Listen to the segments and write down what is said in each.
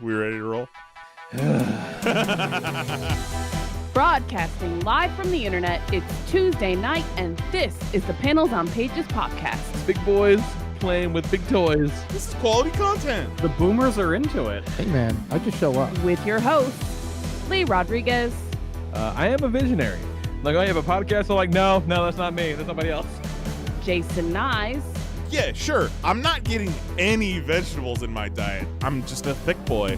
We ready to roll? Broadcasting live from the internet, it's Tuesday night, and this is the Panels on Pages podcast. Big boys playing with big toys. This is quality content. The boomers are into it. Hey man, I just show up. With your hosts, Lee Rodriguez. I am a visionary. Like, oh, you have a podcast? I'm like, no, that's not me. That's somebody else. Jason Nyes. Yeah, sure. I'm not getting any vegetables in my diet. I'm just a thick boy.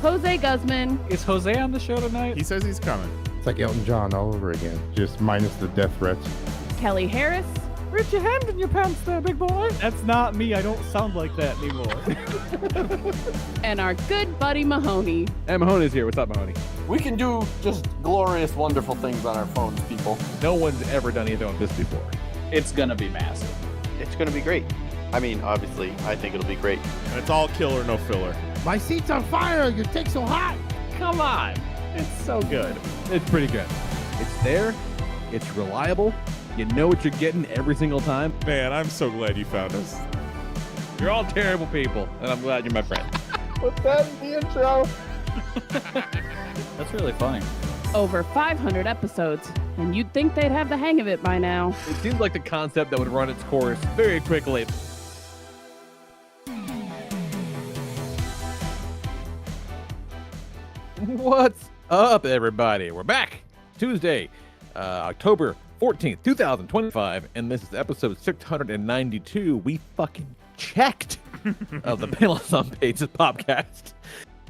Jose Guzman. Is Jose on the show tonight? He says he's coming. It's like Elton John all over again, just minus the death threats. Kelly Harris. Reach your hand in your pants there, big boy. That's not me. I don't sound like that anymore. And our good buddy Mahoney. And Mahoney's here. What's up, Mahoney? We can do just glorious, wonderful things on our phones, people. No one's ever done anything like this before. It's gonna be massive. It's going to be great. I mean, obviously, I think it'll be great. And it's all killer, no filler. My seat's on fire! You take so hot! Come on. It's so good. It's pretty good. It's there. It's reliable. You know what you're getting every single time. Man, I'm so glad you found us. You're all terrible people, and I'm glad you're my friend. Put that in the intro. That's really funny. Over 500 episodes, and you'd think they'd have the hang of it by now. It seems like the concept that would run its course very quickly. What's up, everybody? We're back. Tuesday, October 14th, 2025, and this is episode 692. We fucking checked of the Panels on Pages podcast.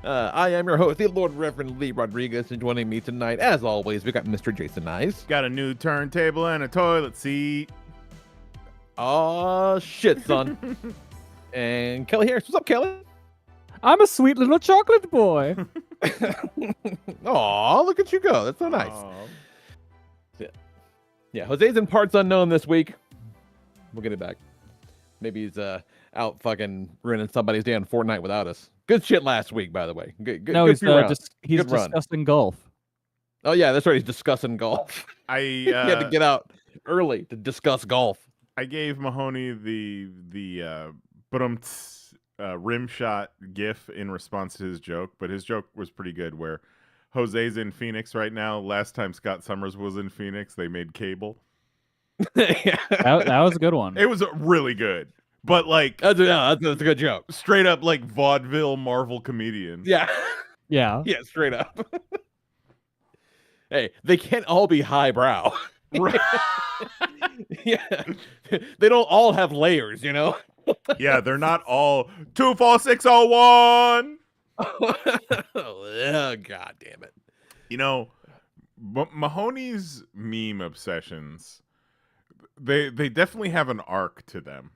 I am your host, the Lord Reverend Lee Rodriguez, and joining me tonight, as always, we got Mr. Jason Nyes. Got a new turntable and a toilet seat. Oh shit, son. And Kelly Harris. What's up, Kelly? I'm a sweet little chocolate boy. Aw, look at you go. That's so nice. Yeah, Jose's in parts unknown this week. We'll get it back. Maybe he's out fucking ruining somebody's day on Fortnite without us. Good shit last week, by the way. Good, No, good he's few rounds. he's Good run. discussing golf. Oh yeah, that's right. He's discussing golf. He He had to get out early to discuss golf. I gave Mahoney the rim shot gif in response to his joke, but his joke was pretty good where Jose's in Phoenix right now. Last time Scott Summers was in Phoenix, they made cable. Yeah. That was a good one. It was really good. But like That's a good joke. straight up like vaudeville Marvel comedian. Yeah. Yeah. Yeah, straight up. Hey, they can't all be highbrow. Right. Yeah. They don't all have layers, you know? Yeah, they're not all 24601. Oh, God damn it. You know, Mahoney's meme obsessions, they definitely have an arc to them.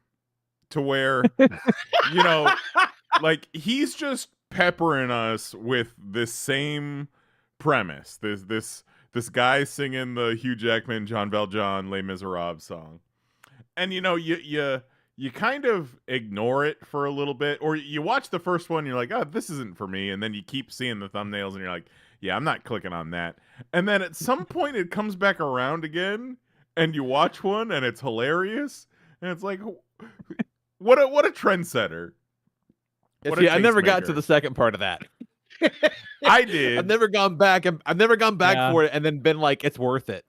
To where, you know, like he's just peppering us with this same premise. This guy singing the Hugh Jackman, Jean Valjean, Les Miserables song. And you know, you kind of ignore it for a little bit, or you watch the first one, you're like, oh, this isn't for me, and then you keep seeing the thumbnails and you're like, yeah, I'm not clicking on that. And then at some point it comes back around again and you watch one and it's hilarious, and it's like, what a trendsetter. See, I never got to the second part of that. I did. I've never gone back for it and then been like, it's worth it.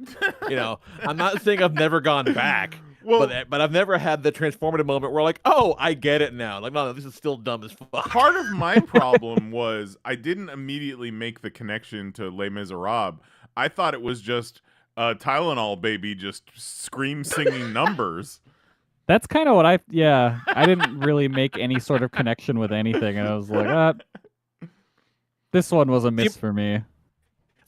You know, I'm not saying I've never gone back, Well, but I've never had the transformative moment where like, oh, I get it now. Like, no, this is still dumb as fuck. part of my problem was I didn't immediately make the connection to Les Miserables. I thought it was just Tylenol baby just scream singing numbers. That's kind of what I didn't really make any sort of connection with anything, and I was like, this one was a miss for me.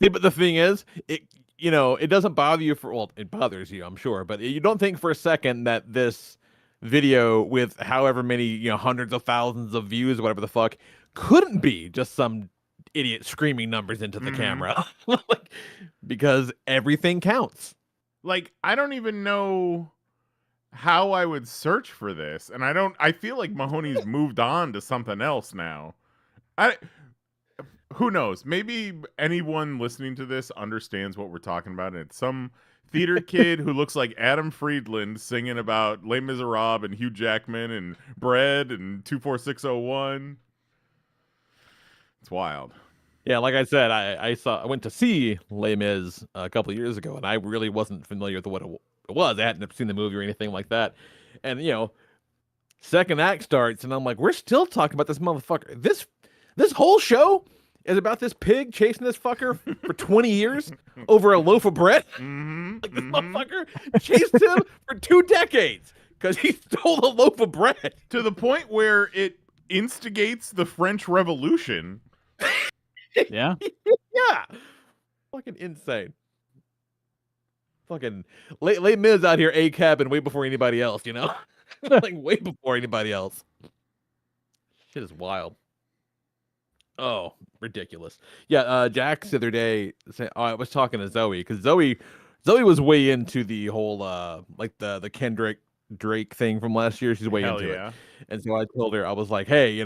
See, but the thing is, it doesn't bother you it bothers you, I'm sure, but you don't think for a second that this video with however many, hundreds of thousands of views or whatever the fuck couldn't be just some idiot screaming numbers into the camera. Like, because everything counts. Like, I don't even know how I would search for this, and I feel like Mahoney's moved on to something else now. Who knows? Maybe anyone listening to this understands what we're talking about, and it's some theater kid who looks like Adam Friedland singing about Les Miserables and Hugh Jackman and bread and 24601. It's wild. Yeah, like I said, I went to see Les Mis a couple of years ago, and I really wasn't familiar with what it was. I hadn't seen the movie or anything like that. And second act starts, and I'm like, we're still talking about this motherfucker. This whole show is about this pig chasing this fucker for 20 years over a loaf of bread. Like this motherfucker chased him for 2 decades because he stole a loaf of bread. To the point where it instigates the French Revolution. Yeah. Yeah. Fucking insane. Fucking Les Mis out here A-cabbing way before anybody else, like way before anybody else. Shit is wild. Oh, ridiculous. Yeah, Jax the other day I was talking to Zoe because Zoe was way into the whole like the Kendrick Drake thing from last year. She's way Hell into yeah. it. And so I told her, I was like, hey,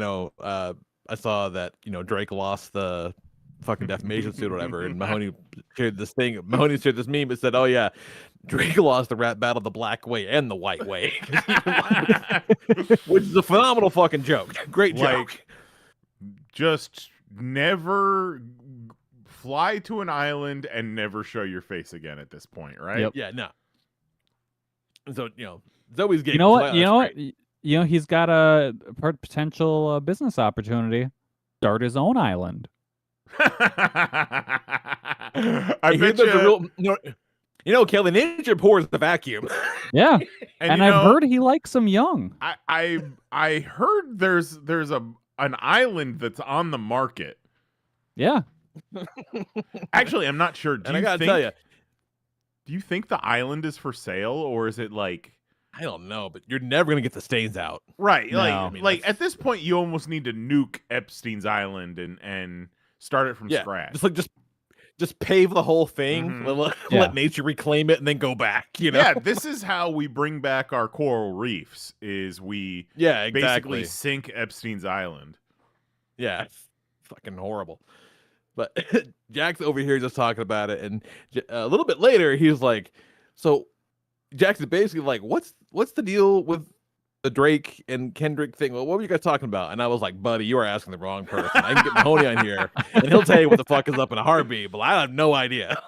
I saw that, Drake lost the fucking defamation suit or whatever, and Mahoney shared this meme that said, oh yeah, Drake lost the rap battle the black way and the white way. Which is a phenomenal fucking joke. Great joke. Just never fly to an island and never show your face again at this point, right? Yep. Yeah, no. So, Zoe's getting You know what? He's got a potential business opportunity. Start his own island. I bet you. Kelly, nature pours the vacuum. Yeah, and I've heard he likes them young. I heard there's an island that's on the market. Yeah. Actually, I'm not sure. And I gotta tell you, do you think the island is for sale, or is it like? I don't know, but you're never gonna get the stains out, right? No. Like at this point, you almost need to nuke Epstein's island and start it from scratch. Just pave the whole thing, Mm-hmm. let nature reclaim it, and then go back. Yeah, this is how we bring back our coral reefs. Is we basically sink Epstein's island. Yeah, it's fucking horrible. But Jack's over here just talking about it, and a little bit later, he's like, so Jack's basically like, what's the deal with the Drake and Kendrick thing? Well, what were you guys talking about? And I was like, buddy, you are asking the wrong person. I can get Mahoney on here, and he'll tell you what the fuck is up in a heartbeat, but I have no idea.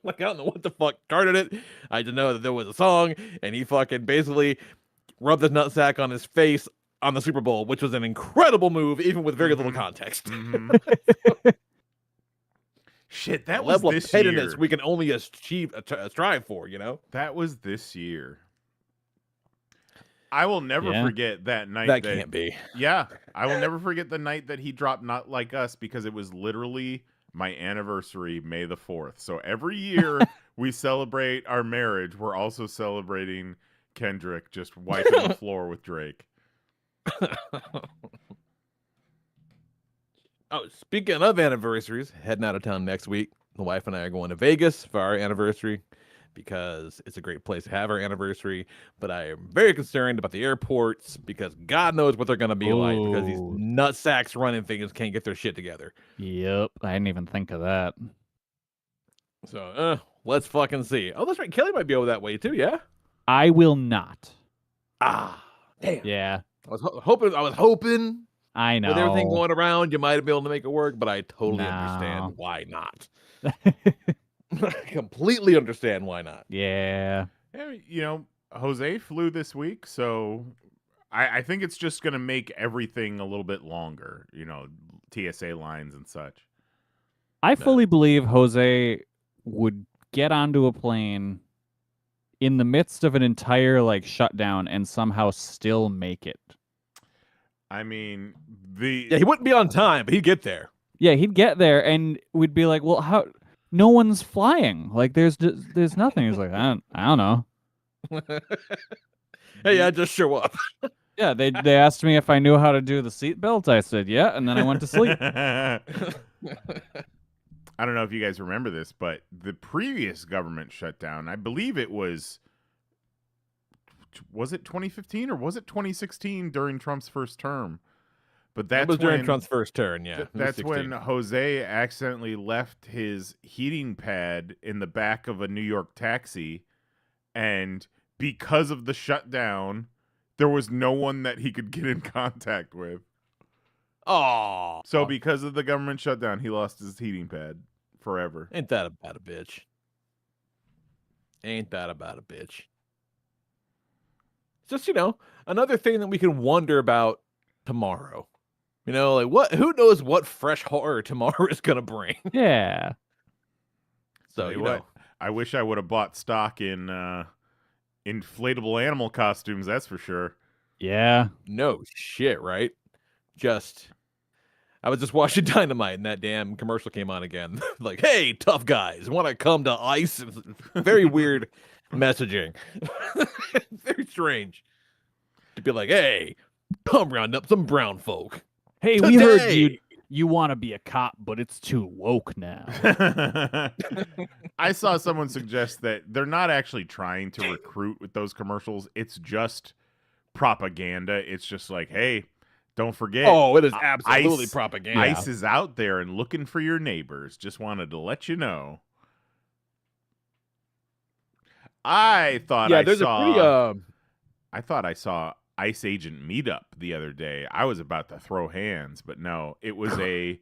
Like, I don't know what the fuck started it. I just know that there was a song, and he fucking basically rubbed his nutsack on his face on the Super Bowl, which was an incredible move, even with very little context. Shit, that level was this of pettiness year. we can only strive for, That was this year. I will never forget that night. That can't be. Yeah, I will never forget the night that he dropped Not Like Us, because it was literally my anniversary, May the 4th. So every year we celebrate our marriage, we're also celebrating Kendrick just wiping the floor with Drake. Oh, speaking of anniversaries, heading out of town next week. The wife and I are going to Vegas for our anniversary because it's a great place to have our anniversary. But I am very concerned about the airports because God knows what they're going to be like, because these nutsacks running things can't get their shit together. Yep. I didn't even think of that. So, let's fucking see. Oh, that's right. Kelly might be over that way too, yeah? I will not. Ah, damn. Yeah. I was hoping. I know. With everything going around, you might have been able to make it work, but I totally understand why not. Completely understand why not. Yeah. Jose flew this week, so I think it's just going to make everything a little bit longer, TSA lines and such. I fully believe Jose would get onto a plane in the midst of an entire shutdown and somehow still make it. I mean, he wouldn't be on time, but he'd get there. Yeah, he'd get there, and we'd be like, "Well, how? No one's flying. There's nothing." He's like, "I don't know." Hey, I just show up. Yeah, they asked me if I knew how to do the seatbelt. I said, "Yeah," and then I went to sleep. I don't know if you guys remember this, but the previous government shutdown, I believe it was it 2015 or was it 2016 during Trump's first term? But that was during Trump's first term, yeah. That's when Jose accidentally left his heating pad in the back of a New York taxi, and because of the shutdown, there was no one that he could get in contact with. Oh, So because of the government shutdown, he lost his heating pad forever. ain't that about a bitch? Ain't that about a bitch? Just, another thing that we can wonder about tomorrow. Who knows what fresh horror tomorrow is going to bring? Yeah. So, Tell you what, I wish I would have bought stock in inflatable animal costumes, that's for sure. Yeah. No shit, right? I was just watching Dynamite and that damn commercial came on again. Like, hey, tough guys, want to come to ice? Very weird messaging. Very strange. To be like, hey, come round up some brown folk. Hey, we heard you want to be a cop, but it's too woke now. I saw someone suggest that they're not actually trying to recruit with those commercials. It's just propaganda. It's just like, hey, don't forget. Oh, it is absolutely propaganda. ICE is out there and looking for your neighbors. Just wanted to let you know. I thought I saw ICE agent meetup the other day. I was about to throw hands, but no, it was a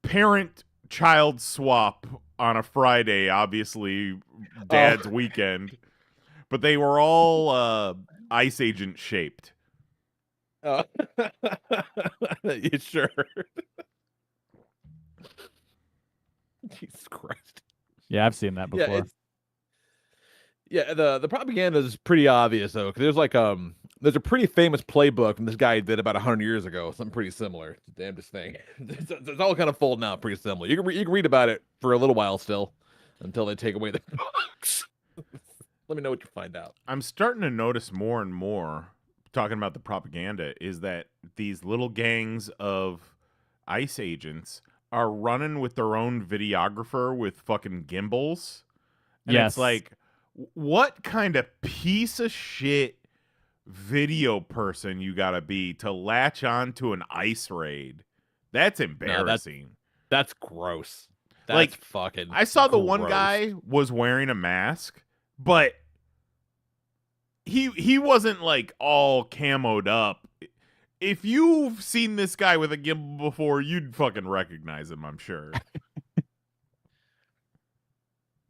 parent-child swap on a Friday, obviously dad's weekend. But they were all ICE agent shaped. Oh. You sure? Jesus Christ. Yeah, I've seen that before. The propaganda is pretty obvious though, because there's a pretty famous playbook from this guy did about 100 years ago, something pretty similar. It's the damnedest thing. It's all kind of folding out pretty similar. You can read about it for a little while still, until they take away the books. Let me know what you find out. I'm starting to notice more and more, talking about the propaganda, is that these little gangs of ICE agents are running with their own videographer with fucking gimbals. And Yes. It's like, what kind of piece of shit video person you gotta be to latch on to an ICE raid? That's embarrassing. That's gross. That's like, fucking I saw the gross. one guy was wearing a mask, but he wasn't like all camoed up. If you've seen this guy with a gimbal before, you'd fucking recognize him, I'm sure.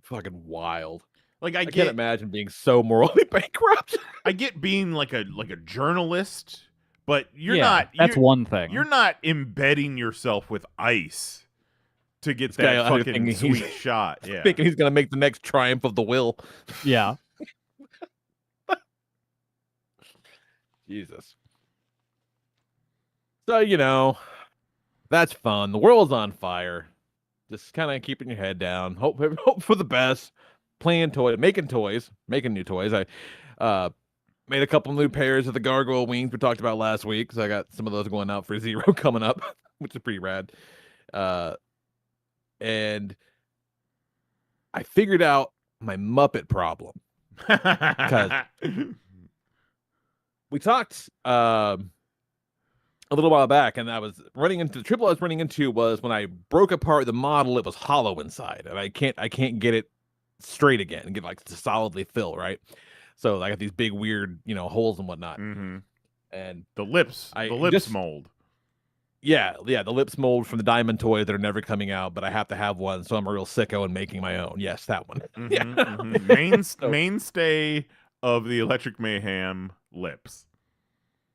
Fucking wild. Like I can't imagine being so morally bankrupt. I get being like a journalist, but you're Yeah, not. That's one thing. You're not embedding yourself with ICE to get This guy, that fucking thinking sweet he's- shot. Yeah. Thinking he's gonna make the next triumph of the will. Yeah. Jesus. So, that's fun. The world's on fire. Just kind of keeping your head down. Hope for the best. Making new toys. I made a couple new pairs of the gargoyle wings we talked about last week, because I got some of those going out for Zero coming up, which is pretty rad. And I figured out my Muppet problem. Because we talked a little while back, and the trouble I was running into was when I broke apart the model, it was hollow inside, and I can't get it straight again and get like to solidly fill, right? So I got these big weird, holes and whatnot. Mm-hmm. And The lips mold. Yeah, the lips mold from the Diamond toys that are never coming out, but I have to have one, so I'm a real sicko and making my own. Yes, that one. Mm-hmm, Yeah. mm-hmm. Mainstay of the Electric Mayhem lips.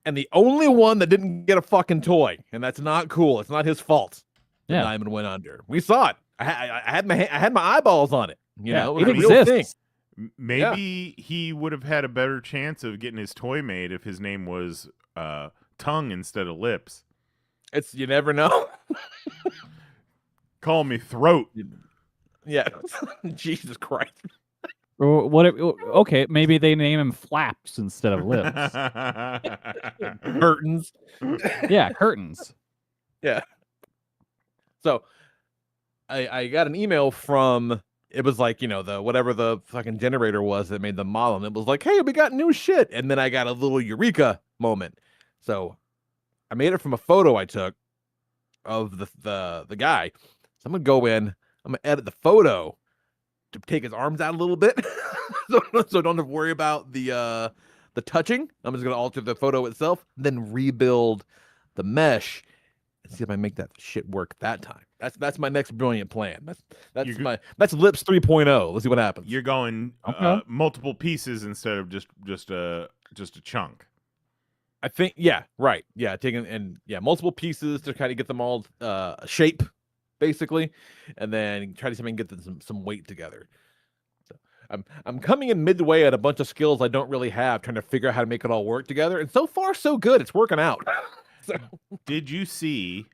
And the only one that didn't get a fucking toy, and that's not cool. It's not his fault. The Yeah. Diamond went under. We saw it. I had my eyeballs on it. It was it a real thing. exists. Maybe he would have had a better chance of getting his toy made if his name was Tongue instead of Lips. You never know. Call me Throat. Yeah. Jesus Christ. Okay, maybe they name him Flaps instead of Lips. Curtains. Yeah, curtains. Yeah. So I got an email from, it was like, the whatever the fucking generator was that made the model, and it was like, hey, we got new shit. And then I got a little eureka moment. So I made it from a photo I took of the guy. So I'm gonna go in, I'm gonna edit the photo to take his arms out a little bit. so I don't have to worry about the the touching. I'm just going to alter the photo itself, then rebuild the mesh and see if I make that shit work that time. That's my next brilliant plan. That's Lips 3.0. Let's see what happens. You're going multiple pieces instead of just a chunk. I think, yeah, right. Yeah, taking multiple pieces to kind of get them all shape, basically, and then try to see if I can get them some weight together. So I'm coming in midway at a bunch of skills I don't really have, trying to figure out how to make it all work together. And so far, so good. It's working out. So. Did you see?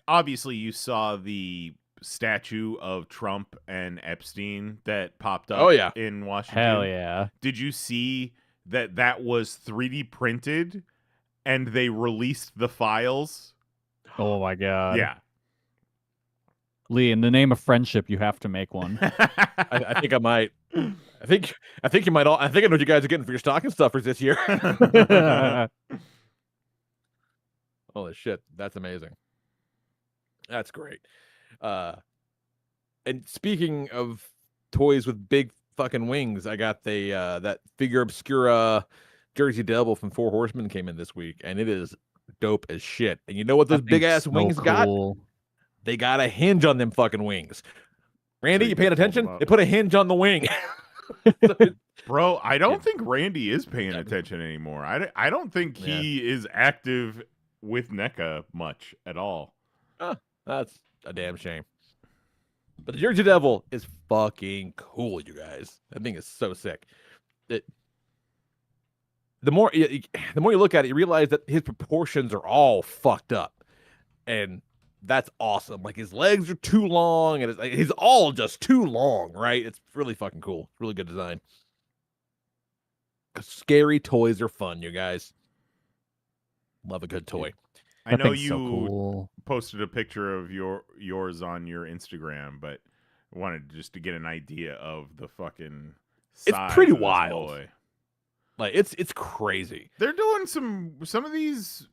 Obviously, you saw the statue of Trump and Epstein that popped up in Washington. Hell yeah. Did you see that was 3D printed and they released the files? Oh my god. Yeah. Lee, in the name of friendship, you have to make one. I think I might. I think you might all. I think I know what you guys are getting for your stocking stuffers this year. Holy shit, that's amazing. That's great. And speaking of toys with big fucking wings, I got that Figure Obscura Jersey Devil from Four Horsemen came in this week, and it is dope as shit. And you know what those big ass wings got? They got a hinge on them fucking wings. Randy, you paying attention? They put a hinge on the wing. Bro, I don't think Randy is paying attention anymore. I don't think he is active with NECA much at all. That's a damn shame. But the Jersey Devil is fucking cool, you guys. That thing is so sick. The more you look at it, you realize that his proportions are all fucked up, and that's awesome. Like his legs are too long, and he's all just too long, right? It's really fucking cool. Really good design. Scary toys are fun, you guys. Love a good toy. I know you posted a picture of yours on your Instagram, but I wanted just to get an idea of the fucking size. It's pretty of this wild. boy. Like it's crazy. They're doing some of these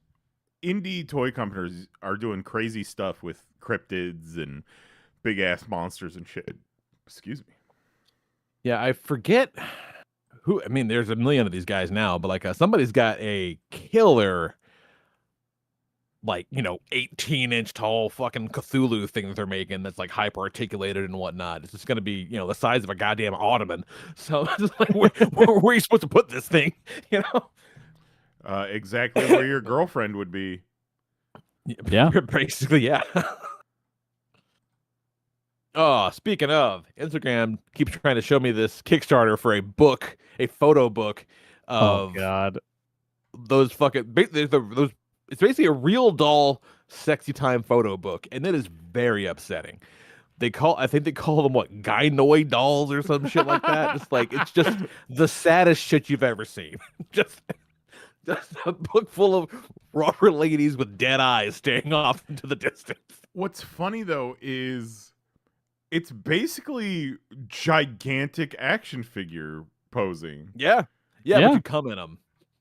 indie toy companies are doing crazy stuff with cryptids and big ass monsters and shit. Excuse me. Yeah, I forget who. I mean, there's a million of these guys now, but like somebody's got a killer, like 18-inch tall fucking Cthulhu thing that they're making that's like hyper articulated and whatnot. It's just gonna be the size of a goddamn ottoman. So it's just like where are you supposed to put this thing? Exactly where your girlfriend would be. Yeah. Basically, yeah. Oh, speaking of, Instagram keeps trying to show me this Kickstarter for a photo book of those fucking those. It's basically a real doll sexy time photo book, and it is very upsetting. I think they call them what, gynoid dolls or some shit like that. It's just the saddest shit you've ever seen. Just a book full of rubber ladies with dead eyes staring off into the distance. What's funny though is it's basically gigantic action figure posing. Yeah. But you come in them.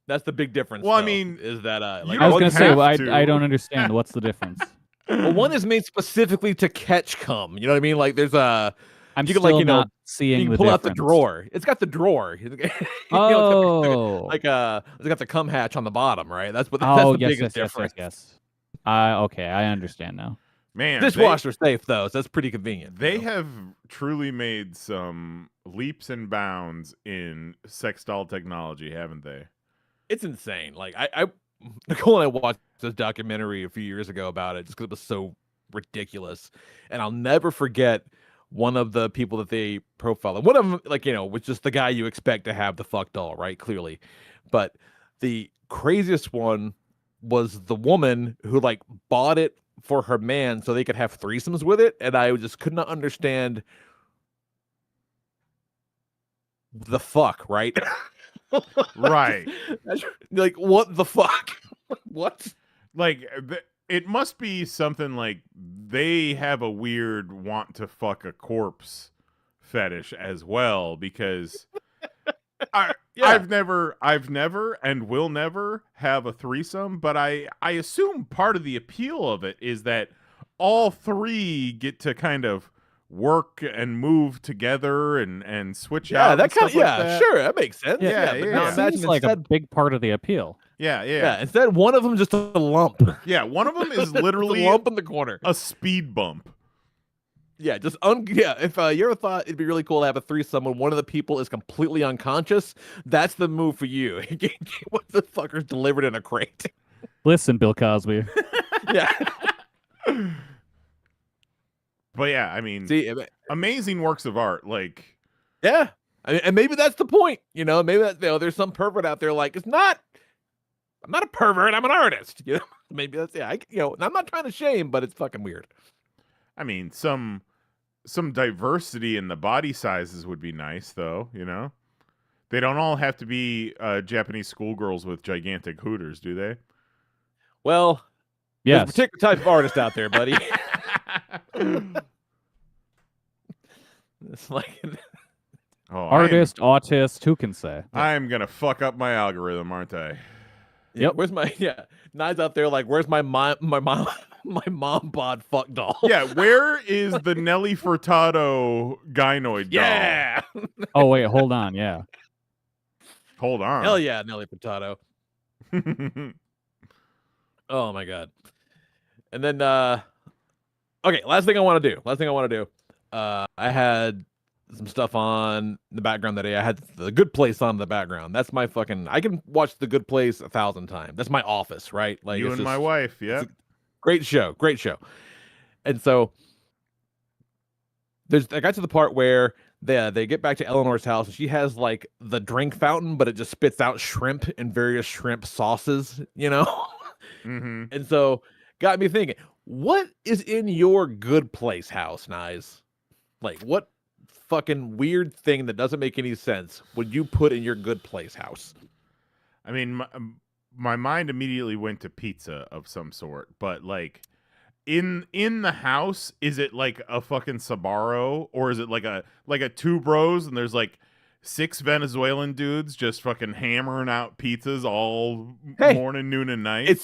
That's the big difference. Well, I mean, is that I was gonna say, I don't understand. What's the difference? Well, one is made specifically to catch cum. You know what I mean? Like there's I'm still not seeing you can the pull difference. out the drawer. It's got the drawer. Oh, it's got the cum hatch on the bottom, right? That's the biggest difference. Yes. Okay, I understand now. Man, dishwasher's safe though, so that's pretty convenient. They have truly made some leaps and bounds in sex doll technology, haven't they? It's insane. Like Nicole and I watched this documentary a few years ago about it just because it was so ridiculous, and I'll never forget one of the people that they profiled. And one of them, was just the guy you expect to have the fuck doll, right? Clearly, but the craziest one was the woman who bought it for her man so they could have threesomes with it, and I just could not understand the fuck, right? Right. Like, what the fuck? What? It must be something like they have a weird want to fuck a corpse fetish as well, because I've never and will never have a threesome, but I assume part of the appeal of it is that all three get to kind of work and move together and switch Yeah, out. that and kind of stuff like that. sure, that makes sense. Yeah, but yeah, now yeah. imagine Seems like a instead, big part of the appeal. Yeah, yeah, instead one of them just a lump. yeah. One of them is Just a literally lump in the corner. a speed bump. Yeah, just if you ever thought it'd be really cool to have a threesome when one of the people is completely unconscious, that's the move for you. What the fucker's delivered in a crate? Listen, Bill Cosby. Yeah. But yeah, I mean, See, amazing works of art. Like, yeah. I mean, and maybe that's the point. Maybe that there's some pervert out there like I'm not a pervert. I'm an artist. Maybe that's I'm not trying to shame, but it's fucking weird. I mean, some diversity in the body sizes would be nice, though. They don't all have to be Japanese schoolgirls with gigantic hooters, do they? Well, Yes. there's a particular type of artist out there, buddy. It's like Artist, autist, who can say? I'm gonna fuck up my algorithm, aren't I? Yep. Where's my Nine's out there like, where's my mom bod fuck doll? Yeah, where is the Nelly Furtado gynoid doll? Yeah. Oh wait, hold on. Yeah. Hold on. Hell yeah, Nelly Furtado. Oh my god. And then okay, last thing I want to do. I had some stuff on the background today. I had The Good Place on the background. That's my fucking I can watch The Good Place 1,000 times. That's my office, right? Like You it's and my just- wife, yeah. Great show. And so I got to the part where they get back to Eleanor's house and she has like the drink fountain, but it just spits out shrimp and various shrimp sauces, Mm-hmm. And so got me thinking, what is in your Good Place house, Nice? Like what fucking weird thing that doesn't make any sense would you put in your Good Place house? I mean, my mind immediately went to pizza of some sort, but like in the house, is it like a fucking Sbarro, or is it like a Two Bros and there's like 6 Venezuelan dudes just fucking hammering out pizzas all morning, noon, and night?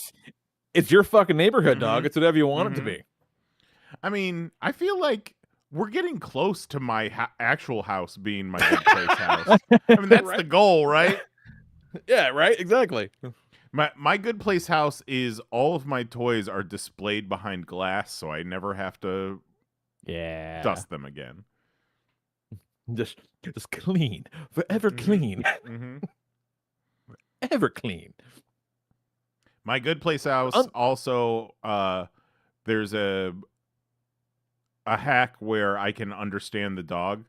It's your fucking neighborhood, dog. Mhm. It's whatever you want it to Mhm. be. I mean, I feel like we're getting close to my actual house being my Good Place house. I mean, that's the goal, right? Yeah, right? Exactly. My Good Place house is all of my toys are displayed behind glass, so I never have to Yeah. dust them again. Just clean. Forever Mhm. clean. hmm Ever clean. My Good Place house also there's a hack where I can understand the dog.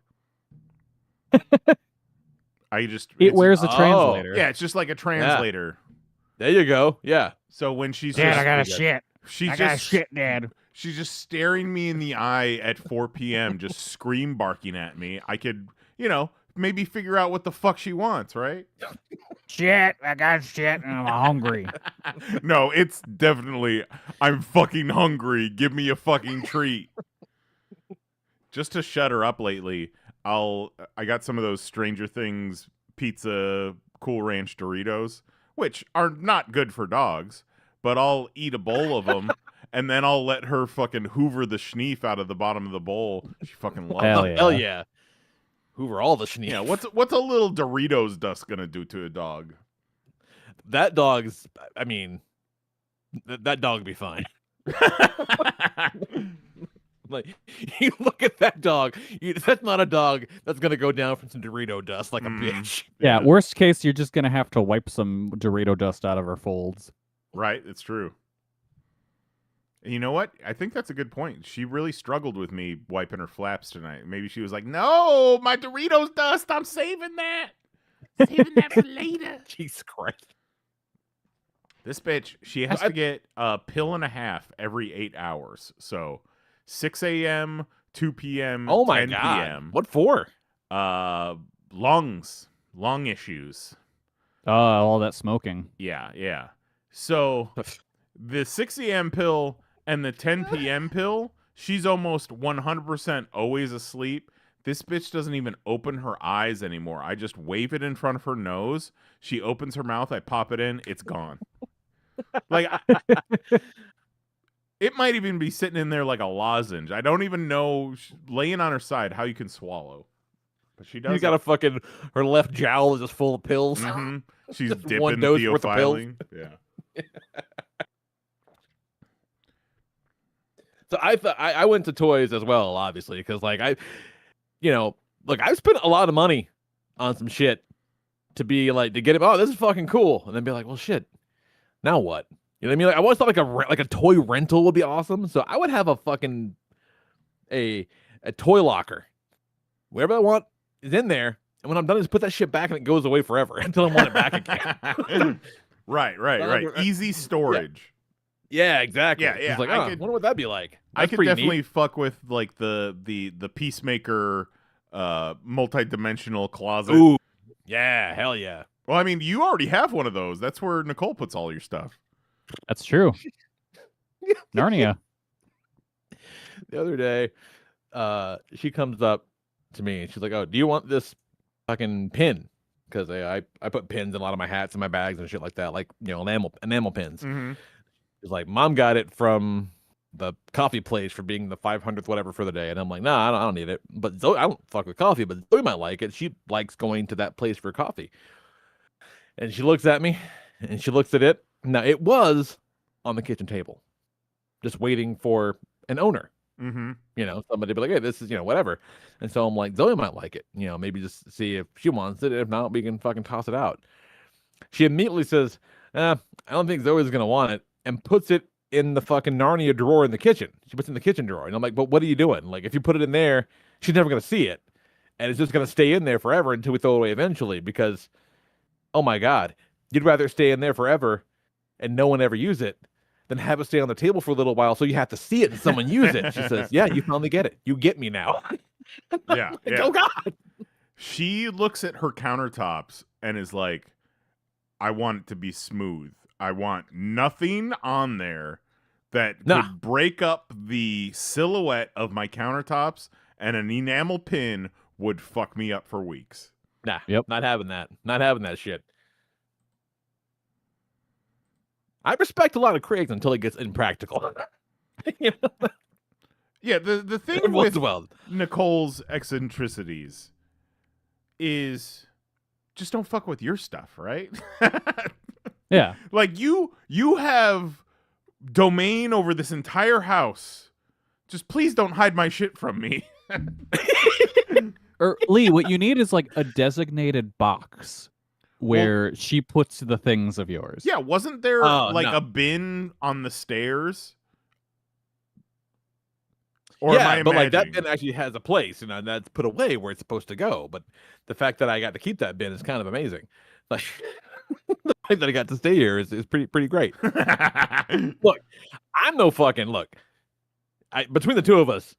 It wears a translator. Yeah, it's just like a translator. There you go. Yeah. So when she's Dad, just, I got to shit. she's I got to just shit, Dad. she's just staring me in the eye at 4 p.m. just scream barking at me. I could, maybe figure out what the fuck she wants, right? Shit, I got shit, and I'm hungry. No, it's definitely I'm fucking hungry. Give me a fucking treat. Just to shut her up lately, I got some of those Stranger Things pizza Cool Ranch Doritos, which are not good for dogs, but I'll eat a bowl of them and then I'll let her fucking hoover the schneef out of the bottom of the bowl. She fucking loves Hell it. yeah. Hell yeah. Hoover all the schneef. Yeah, what's a little Doritos dust gonna do to a dog? That dog's, I mean, that dog would be fine. Like, you look at that dog. That's not a dog that's going to go down from some Dorito dust like a bitch. Yeah, worst case, you're just gonna have to wipe some Dorito dust out of her folds. Right, it's true. And you know what? I think that's a good point. She really struggled with me wiping her flaps tonight. Maybe she was like, "No, my Doritos dust. I'm saving that. Saving that for later." Jesus Christ. This bitch, she has to get a pill and a half every 8 hours. So 6 a.m., 2 p.m., Oh my 10 God. p.m. What for? Lung issues. All that smoking. Yeah. So the 6 a.m. pill and the 10 p.m. pill, she's almost 100% always asleep. This bitch doesn't even open her eyes anymore. I just wave it in front of her nose. She opens her mouth. I pop it in. It's gone. Like, It might even be sitting in there like a lozenge. I don't even know, laying on her side, how you can swallow. But she does. She's got a fucking, her left jowl is just full of pills. Mm-hmm. She's Just dipping one dose worth of pills. theophiling. Yeah. So I thought I went to toys as well, obviously, because like look, I've spent a lot of money on some shit to be like to get it. Oh, this is fucking cool, and then be like, well, shit. Now what? You know what I mean? Like I always thought like a toy rental would be awesome. So I would have a fucking a toy locker. Whatever I want is in there, and when I'm done, just put that shit back, and it goes away forever until I want it back again. Right. Easy storage. Yeah, exactly. Yeah. It's like, I wonder what that'd be like. I That's could pretty definitely neat. fuck with like the Peacemaker multi-dimensional closet. Ooh, yeah, hell yeah. Well, I mean, you already have one of those. That's where Nicole puts all your stuff. That's true. Narnia. The other day, she comes up to me and she's like, "Oh, do you want this fucking pin?" Because I put pins in a lot of my hats and my bags and shit like that, like enamel pins. Mm-hmm. She's like, "Mom got it from the coffee place for being the 500th whatever for the day," and I'm like, "Nah, I don't need it." But Zoe, I don't fuck with coffee, but Zoe might like it. She likes going to that place for coffee. And she looks at me and she looks at it. Now it was on the kitchen table, just waiting for an owner. Mm-hmm. Somebody be like, "Hey, this is whatever." And so I'm like, Zoe might like it. Maybe just see if she wants it. If not, we can fucking toss it out. She immediately says, I don't think Zoe's gonna want it, and puts it in the fucking Narnia drawer in the kitchen. She puts it in the kitchen drawer. And I'm like, "But what are you doing? Like, if you put it in there, she's never gonna see it. And it's just gonna stay in there forever until we throw it away eventually, because oh my God, you'd rather stay in there forever and no one ever use it than have it stay on the table for a little while so you have to see it and someone use it." She says, "Yeah, you finally get it. You get me now." Yeah. Like, oh God. She looks at her countertops and is like, I want it to be smooth. I want nothing on there that could break up the silhouette of my countertops, and an enamel pin would fuck me up for weeks. Nah, Yep. not having that. Not having that shit. I respect a lot of Craig's until it gets impractical. Yeah, the thing Once with well. Nicole's eccentricities is just don't fuck with your stuff, right? Yeah. Like you have domain over this entire house. Just please don't hide my shit from me. Or Lee, what you need is like a designated box where she puts the things of yours. Yeah, wasn't there Oh, like no. a bin on the stairs? Or am I Yeah, but like that imagining? bin actually has a place, and that's put away where it's supposed to go. But the fact that I got to keep that bin is kind of amazing. Like the fact that I got to stay here is pretty great. Look, I'm no fucking look. Between the two of us,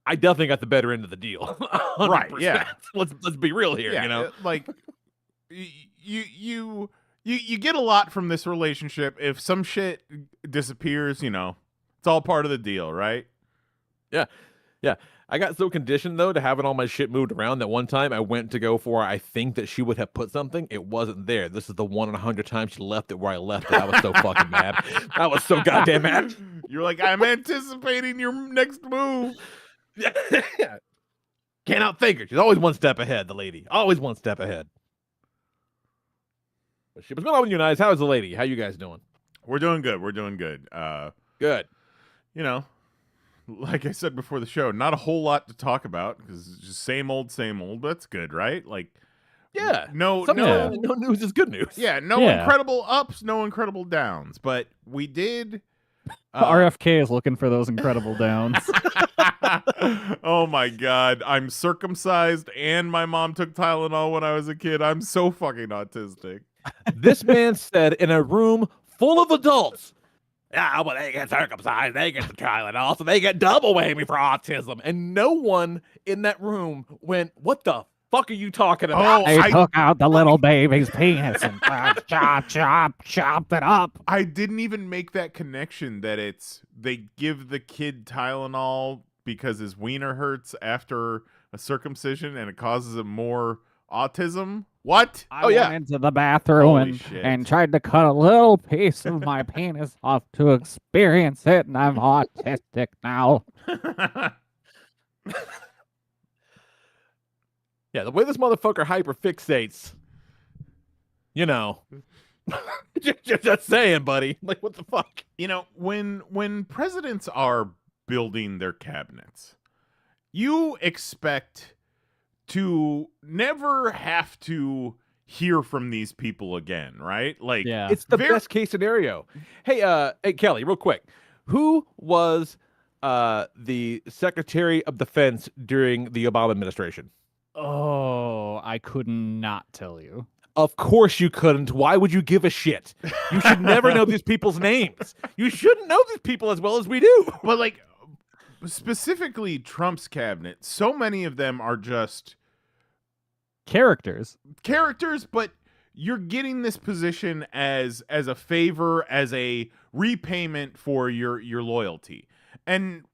I definitely got the better end of the deal. Right, 100%. yeah. Let's be real here. Yeah, like you get a lot from this relationship. If some shit disappears, it's all part of the deal, right? Yeah. I got so conditioned though to having all my shit moved around that one time I went to go for, I think that she would have put something. It wasn't there. This is the 1 in 100 times she left it where I left it. I was so fucking mad. I was so goddamn mad. You're like, I'm anticipating your next move. Yeah. Can't outthink her. She's always one step ahead, the lady. Always one step ahead. But what's going on with you guys? How's the lady? How you guys doing? We're doing good. Good. Like I said before the show, not a whole lot to talk about because it's just same old, but that's good, right? Like, Yeah. no news is good news. Yeah, no Yeah. incredible ups, no incredible downs, but we did. RFK is looking for those incredible downs. Oh my God, I'm circumcised and my mom took Tylenol when I was a kid. I'm so fucking autistic. This man said in a room full of adults, "Yeah, well, they get circumcised, they get the Tylenol, so they get double whammy for autism." And no one in that room went, "What the fuck are you talking about?" Oh, I took out the little baby's penis and chopped it up. I didn't even make that connection that they give the kid Tylenol because his wiener hurts after a circumcision and it causes him more autism. What? I Oh, yeah. went into the bathroom Holy shit. and tried to cut a little piece of my penis off to experience it, and I'm autistic now. Yeah, the way this motherfucker hyperfixates, you know. just saying, buddy. Like, what the fuck? You know, when presidents are building their cabinets, you expect to never have to hear from these people again, right? Like, Yeah. It's the Very- best case scenario. Hey, Kelly, real quick. Who was the Secretary of Defense during the Obama administration? Oh, I could not tell you. Of course you couldn't. Why would you give a shit? You should never know these people's names. You shouldn't know these people as well as we do. but like specifically Trump's cabinet, so many of them are just Characters. characters, but you're getting this position as a favor, as a repayment for your loyalty. And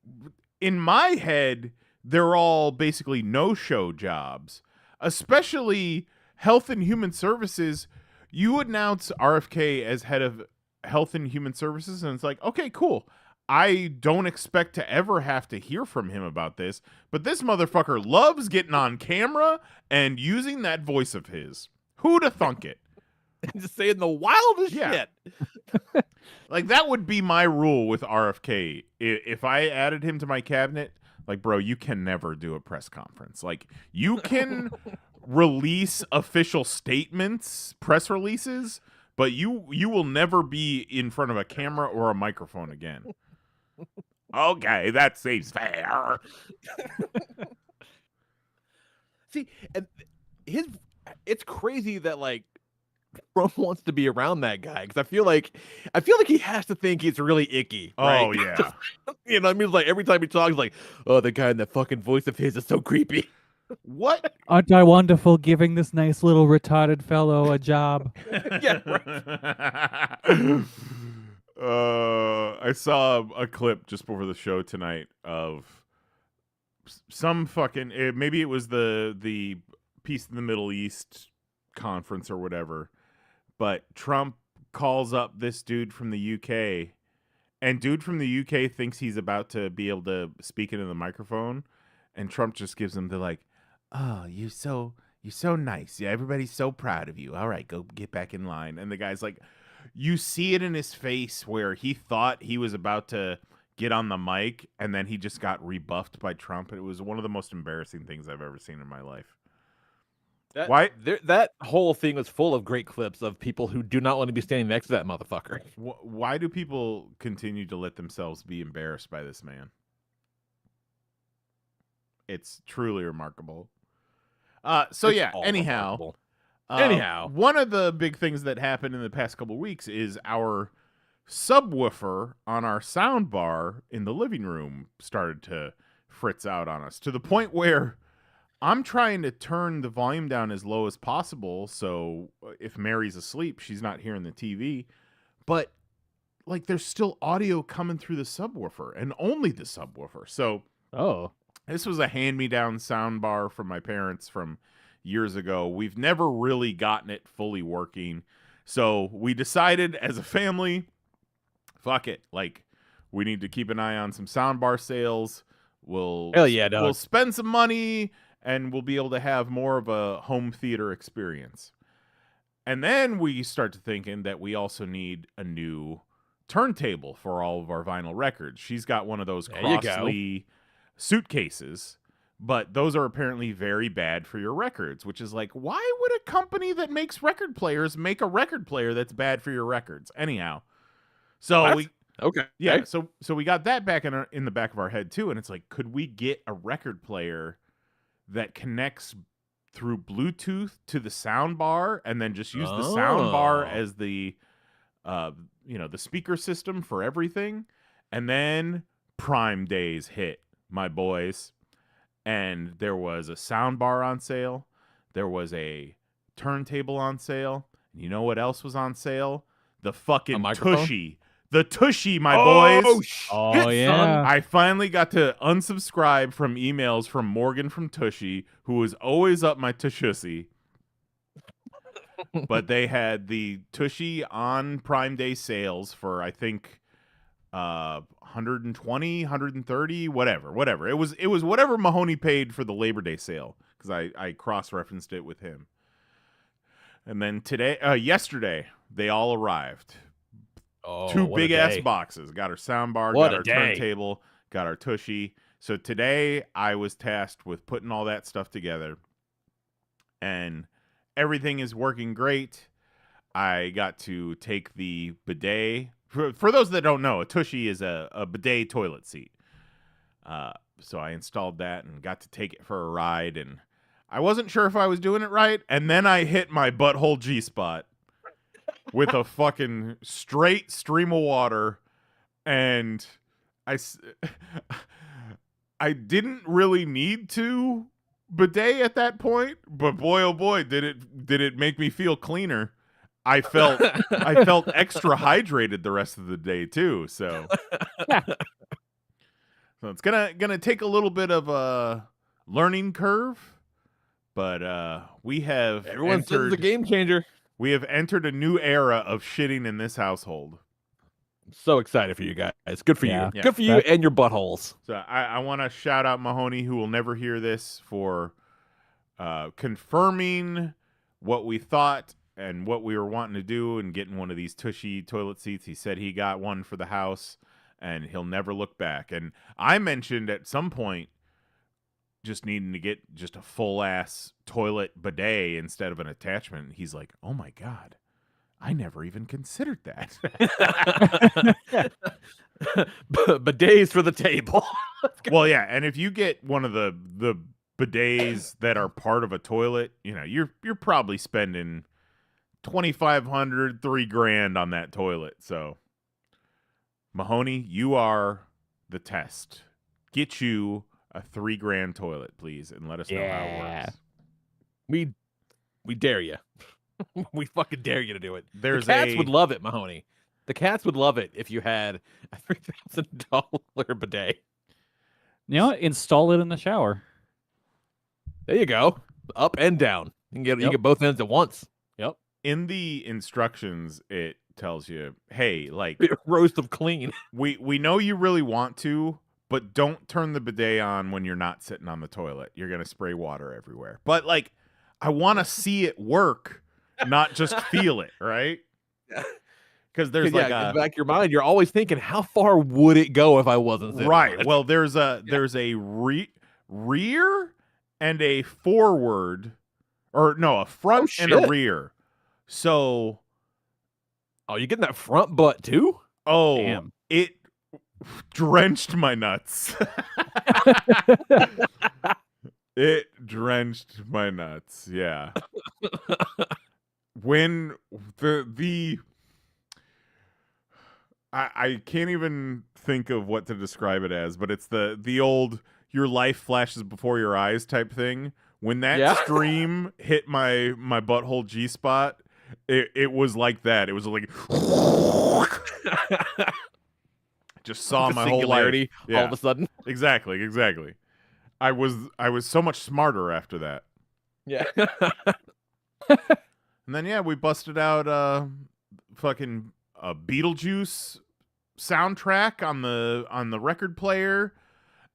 in my head, they're all basically no-show jobs, especially Health and Human Services. You announce RFK as head of Health and Human Services, and it's like, okay, cool. I don't expect to ever have to hear from him about this, but this motherfucker loves getting on camera and using that voice of his. Who'da thunk it? Just saying the wildest Yeah. shit. Like, that would be my rule with RFK. If I added him to my cabinet, like, bro, you can never do a press conference. Like, you can release official statements, press releases, but you will never be in front of a camera or a microphone again. Okay, that seems fair. See, and it's crazy that like Trump wants to be around that guy because I feel like he has to think he's really icky. Right? Oh, yeah. You know what I mean? Like every time he talks, like, oh, the guy in that fucking voice of his is so creepy. What? Aren't I wonderful giving this nice little retarded fellow a job? Yeah, right. I saw a clip just before the show tonight of some fucking maybe it was the Peace in the Middle East conference or whatever, but Trump calls up this dude from the UK, and dude from the UK thinks he's about to be able to speak into the microphone, and Trump just gives him the like, oh, you're so nice. Yeah, everybody's so proud of you. All right, go get back in line. And the guy's like, you see it in his face where he thought he was about to get on the mic, and then he just got rebuffed by Trump. It was one of the most embarrassing things I've ever seen in my life. Why? That whole thing was full of great clips of people who do not want to be standing next to that motherfucker. Why do people continue to let themselves be embarrassed by this man? It's truly remarkable. So It's yeah, all anyhow, remarkable. Anyhow. one of the big things that happened in the past couple weeks is our subwoofer on our sound bar in the living room started to fritz out on us to the point where I'm trying to turn the volume down as low as possible so if Mary's asleep, she's not hearing the TV. But like there's still audio coming through the subwoofer and only the subwoofer. So Oh. this was a hand-me-down sound bar from my parents from years ago. We've never really gotten it fully working. So we decided as a family, fuck it. Like, we need to keep an eye on some soundbar sales. Hell yeah, dog. We'll spend some money, and we'll be able to have more of a home theater experience. And then we start to thinking that we also need a new turntable for all of our vinyl records. She's got one of those There you go. costly suitcases, but those are apparently very bad for your records, which is like, why would a company that makes record players make a record player that's bad for your records? Anyhow, so What? we Okay. yeah, so we got that back in the back of our head too, and it's like, could we get a record player that connects through Bluetooth to the sound bar and then just use the sound bar Oh. as the the speaker system for everything? And then Prime Days hit, my boys, and there was a sound bar on sale, there was a turntable on sale, and you know what else was on sale? The fucking microphone? Tushy. The Tushy, my boys. Shit, Oh, son. yeah. I finally got to unsubscribe from emails from Morgan from Tushy, who was always up my Tushussy. but they had the Tushy on Prime Day sales for, I think, 120, 130, whatever. It was whatever Mahoney paid for the Labor Day sale, because I cross-referenced it with him. And then yesterday, they all arrived. Oh, 2 what a big-ass day. boxes. Got our soundbar, What got a our day. turntable, got our Tushy. So today, I was tasked with putting all that stuff together. And everything is working great. I got to take the bidet. For those that don't know, a Tushy is a bidet toilet seat. So I installed that and got to take it for a ride. And I wasn't sure if I was doing it right. And then I hit my butthole G-spot with a fucking straight stream of water. And I didn't really need to bidet at that point, but boy oh boy did it make me feel cleaner. I felt extra hydrated the rest of the day too, so so it's gonna take a little bit of a learning curve, but we have Everyone says it's a game changer. We have entered a new era of shitting in this household. I'm so excited for you guys. Good for Yeah. you. Good for you and your buttholes. So I want to shout out Mahoney, who will never hear this, for confirming what we thought and what we were wanting to do and getting one of these Tushy toilet seats. He said he got one for the house and he'll never look back. And I mentioned at some point just needing to get just a full-ass toilet bidet instead of an attachment. He's like, oh my God, I never even considered that. Bidets for the table. Well, yeah, and if you get one of the bidets that are part of a toilet, you're probably spending $2,500, $3,000 on that toilet. So, Mahoney, you are the test. Get you a $3,000 toilet, please, and let us know how it works. We dare you. We fucking dare you to do it. There's the cats would love it, Mahoney. The cats would love it if you had a $3,000 bidet. You know what? Install it in the shower. There you go. Up and down. You can get both ends at once. Yep. In the instructions, it tells you, hey, like, roast them clean. We know you really want to, but don't turn the bidet on when you're not sitting on the toilet. You're gonna spray water everywhere. But like, I want to see it work, not just feel it, right? Because there's like in the back of your mind, you're always thinking, how far would it go if I wasn't sitting right. on it? Well, there's a rear and a forward, or no, a front and a rear. So, you're getting that front butt too? Oh, damn. It drenched my nuts. It drenched my nuts. Yeah. When I can't even think of what to describe it as, but it's the old your life flashes before your eyes type thing. When that stream hit my butthole G-spot, it was like that. It was like just saw my whole life all of a sudden. Exactly. I was so much smarter after that. Yeah. And then we busted out fucking Beetlejuice soundtrack on the record player.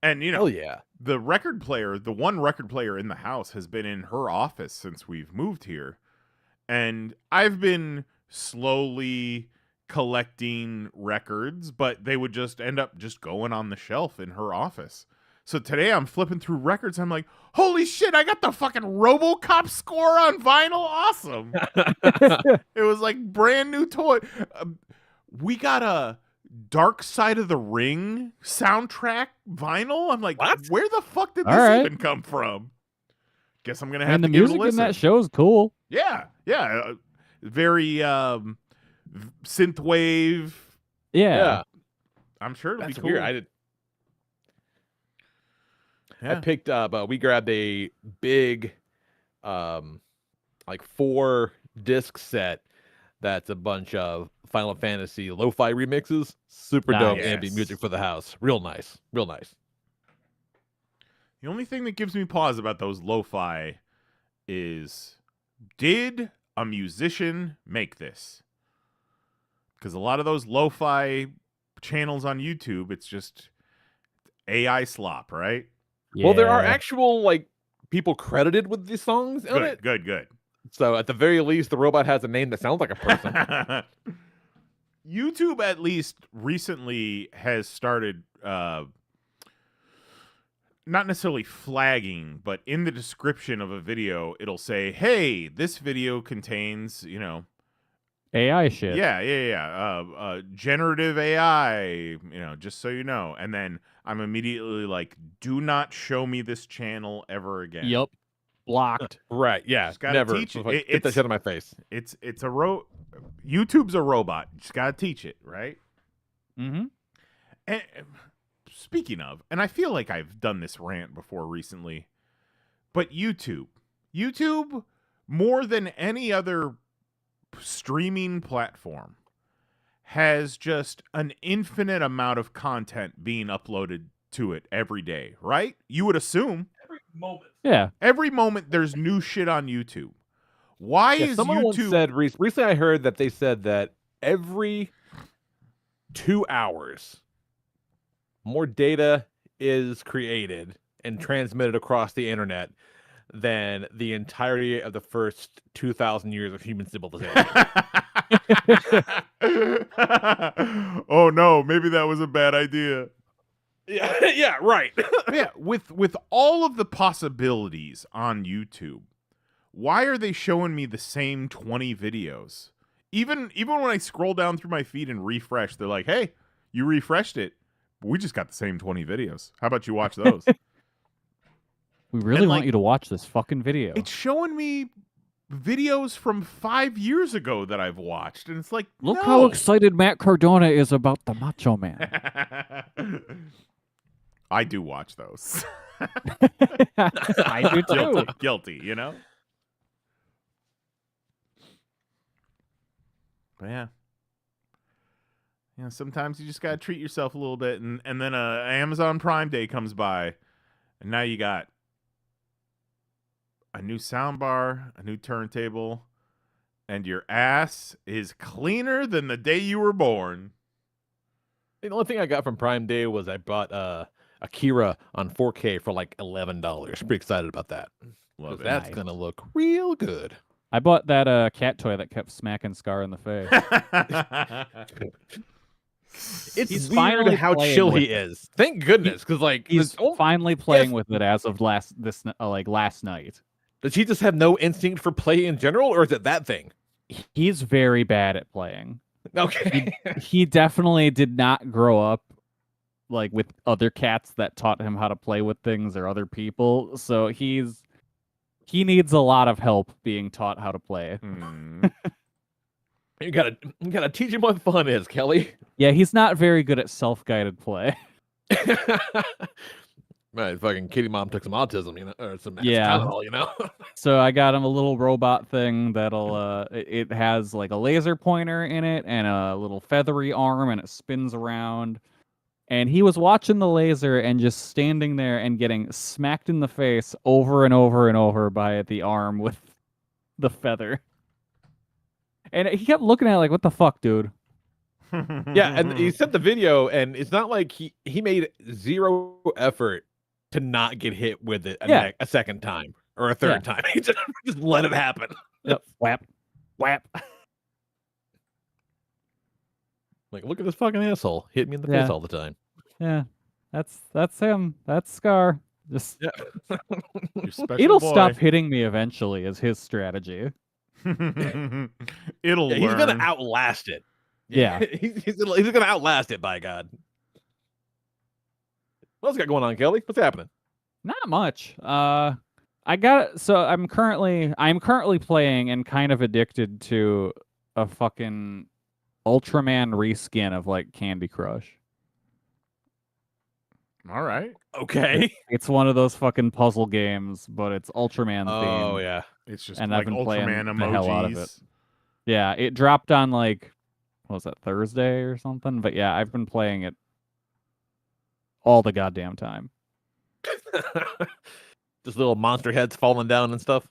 And hell yeah. The record player, the one record player in the house, has been in her office since we've moved here. And I've been slowly collecting records, but they would just end up just going on the shelf in her office. So today I'm flipping through records. I'm like, holy shit, I got the fucking RoboCop score on vinyl. Awesome. It was like brand new toy. We got a Dark Side of the Ring soundtrack vinyl. I'm like, what? Where the fuck did this even come from? Guess I'm going to have to give it a listen. And the music in that show is cool. Yeah. Very synthwave. Yeah. I'm sure it'll That's be cool. weird. I picked up, we grabbed a big, like 4-disc set that's a bunch of Final Fantasy lo-fi remixes. Super dope ambient music for the house. Real nice. The only thing that gives me pause about those lo-fi is, did a musician make this? Because a lot of those lo-fi channels on YouTube, it's just AI slop, right? Well, there are Yeah. actual like people credited with these songs on it. Good. So at the very least, the robot has a name that sounds like a person. YouTube, at least recently, has started not necessarily flagging, but in the description of a video, it'll say, "Hey, this video contains, AI shit. generative AI, just so you know." And then I'm immediately like, "Do not show me this channel ever again." Yep. Blocked. Right? Yeah. Just gotta Never. teach it. Like, get that shit in my face. It's YouTube's a robot. You just gotta teach it, right? Mm-hmm. And speaking of, and I feel like I've done this rant before recently, but YouTube more than any other streaming platform has just an infinite amount of content being uploaded to it every day, right? You would assume Yeah. every moment there's new shit on YouTube. Why is someone once YouTube said recently? I heard that they said that every 2 hours, more data is created and transmitted across the internet than the entirety of the first 2,000 years of human civilization. Oh no, maybe that was a bad idea. Yeah, right. Yeah, with all of the possibilities on YouTube, why are they showing me the same 20 videos? Even when I scroll down through my feed and refresh, they're like, "Hey, you refreshed it. We just got the same 20 videos. How about you watch those?" We really And, want like, you to watch this fucking video. It's showing me videos from 5 years ago that I've watched, and it's like, Look no. how excited Matt Cardona is about the Macho Man. I do watch those. I do too. Guilty, But yeah. Sometimes you just gotta treat yourself a little bit, and then Amazon Prime Day comes by, and now you got a new soundbar, a new turntable, and your ass is cleaner than the day you were born. The only thing I got from Prime Day was I bought Akira on 4K for like $11. Pretty excited about that. Love it. That's gonna look real good. I bought that cat toy that kept smacking Scar in the face. It's He's weird finally how playing chill with he is. Thank goodness, because like He's this- finally playing yes. with it as of last night. does he just have no instinct for play in general, or is it that thing? He's very bad at playing. Okay. He definitely did not grow up like with other cats that taught him how to play with things or other people. So he needs a lot of help being taught how to play. You gotta teach him what fun is, Kelly. Yeah, he's not very good at self-guided play. Right, fucking kitty mom took some autism, or some Yeah. Tylenol, So I got him a little robot thing that'll it has like a laser pointer in it and a little feathery arm, and it spins around. And he was watching the laser and just standing there and getting smacked in the face over and over and over by the arm with the feather. And he kept looking at it like, "What the fuck, dude?" Yeah, and he sent the video, and it's not like he made zero effort to not get hit with it a second time or a third time. He just let it happen. Yep. Whap. Whap. Like, look at this fucking asshole. Hit me in the face all the time. Yeah. That's him. That's Scar. Just Yeah. Your special it'll boy. stop hitting me eventually is his strategy. It'll learn. He's gonna outlast it. Yeah. he's gonna outlast it, by God. What else got going on, Kelly? What's happening? Not much. I'm currently playing and kind of addicted to a fucking Ultraman reskin of like Candy Crush. All right. Okay. It's one of those fucking puzzle games, but it's Ultraman Oh themed. yeah. It's just And like I've been playing Ultraman the hell out of emojis. it. Yeah, it dropped on like, what was that, Thursday or something? But yeah, I've been playing it all the goddamn time. Just little monster heads falling down and stuff.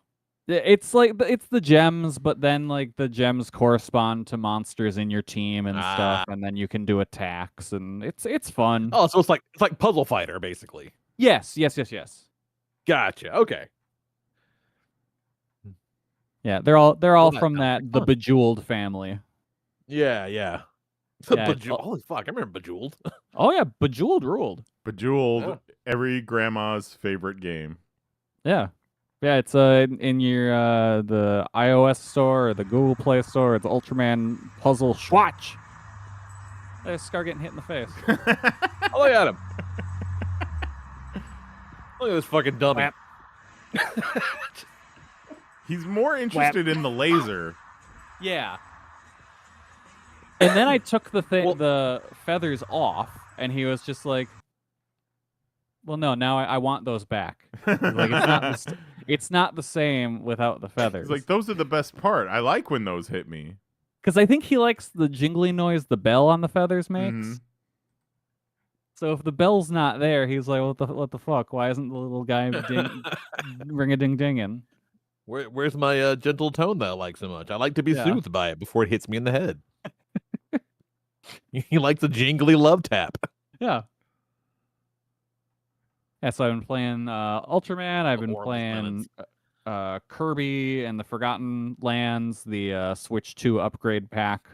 It's like it's the gems, but then like the gems correspond to monsters in your team and stuff, and then you can do attacks, and it's fun. Oh, so it's like Puzzle Fighter, basically. Yes. Gotcha. Okay. Yeah, they're all Well, that from sounds like the fun. Bejeweled family. Yeah. Yeah, Holy fuck! I remember Bejeweled. Oh yeah, Bejeweled ruled. Bejeweled, Yeah. every grandma's favorite game. Yeah. Yeah, it's in your the iOS store or the Google Play store. It's Ultraman Puzzle Swatch. They start getting hit in the face. Oh, look at him. Look at this fucking dummy. He's more interested in the laser. Yeah. And then I took the Well- the feathers off, and he was just like, "Well, no, now I want those back." Like it's not the same without the feathers. He's like, those are the best part. I like when those hit me. Because I think he likes the jingly noise the bell on the feathers makes. Mhm. So if the bell's not there, he's like, "What the fuck? Why isn't the little guy ring a ding dinging?" Where's my gentle tone that I like so much? I like to be Yeah. soothed by it before it hits me in the head. He likes a jingly love tap. Yeah. Yeah, so I've been playing Ultraman. I've been Horrible playing Kirby and the Forgotten Lands, the Switch 2 upgrade pack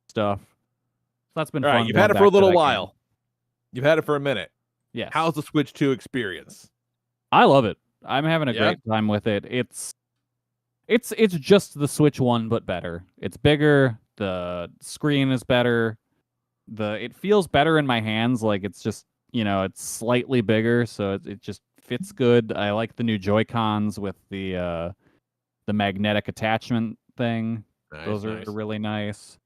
stuff. So that's been All fun. right, you've going had it back for a to little that game. while. You've had it for a minute. Yes. How's the Switch 2 experience? I love it. I'm having a Yeah? great time with it. It's just the Switch 1 but better. It's bigger, the screen is better. It feels better in my hands, like it's just, it's slightly bigger, so it just fits good. I like the new Joy-Cons with the magnetic attachment thing. Those are really nice.